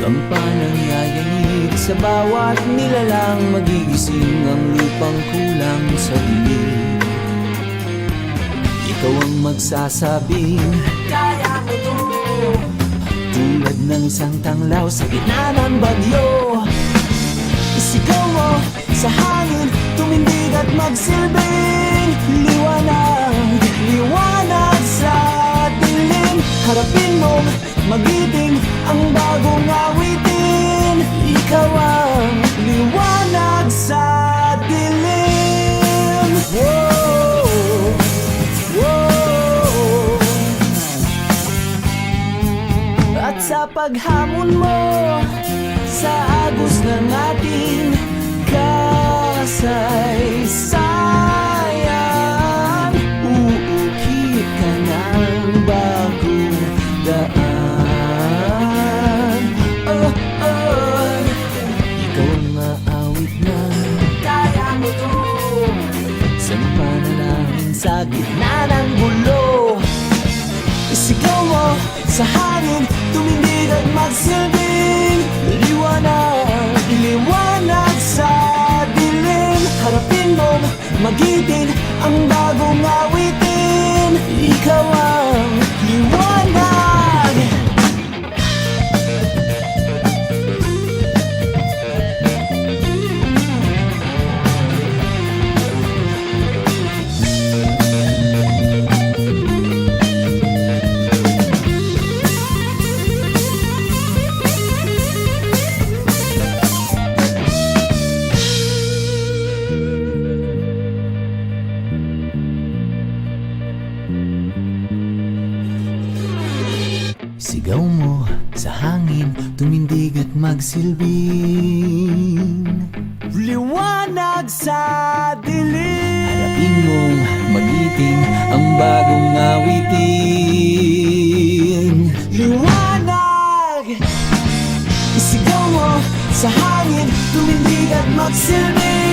Kampanang yayanig sa bawat nilalang, magigising ang lupang kulang sa dilim. Ikaw ang magsasabing kaya mo to, tulad ng isang tanglaw sa gitna ng bagyo. Isigaw mo sa hangin, tumindig at magsilbing liwanag, liwanag sa dilim. Harapin mo, magiting ang bagong awitin. Ikaw ang liwanag sa dilim. Whoa, whoa. At sa paghamon mo sa agos ng ating kasaysayan, uukit ka ng bagong daan. Oh, oh. Ikaw ang maawit na kaya mo to, sa panalangin sa gitna ng gulo. Isigaw mo sa hangin, tumindig at magsilbing liwanag, liwanag sa dilim. Harapin mo, magitin ang bagong awitin. Ikaw ang liwanag. Sigaw mo sa hangin, tumindig at magsilbing liwanag sa dilim. Harapin mong magiting ang bagong awitin. Liwanag! Isigaw mo sa hangin, tumindig at magsilbing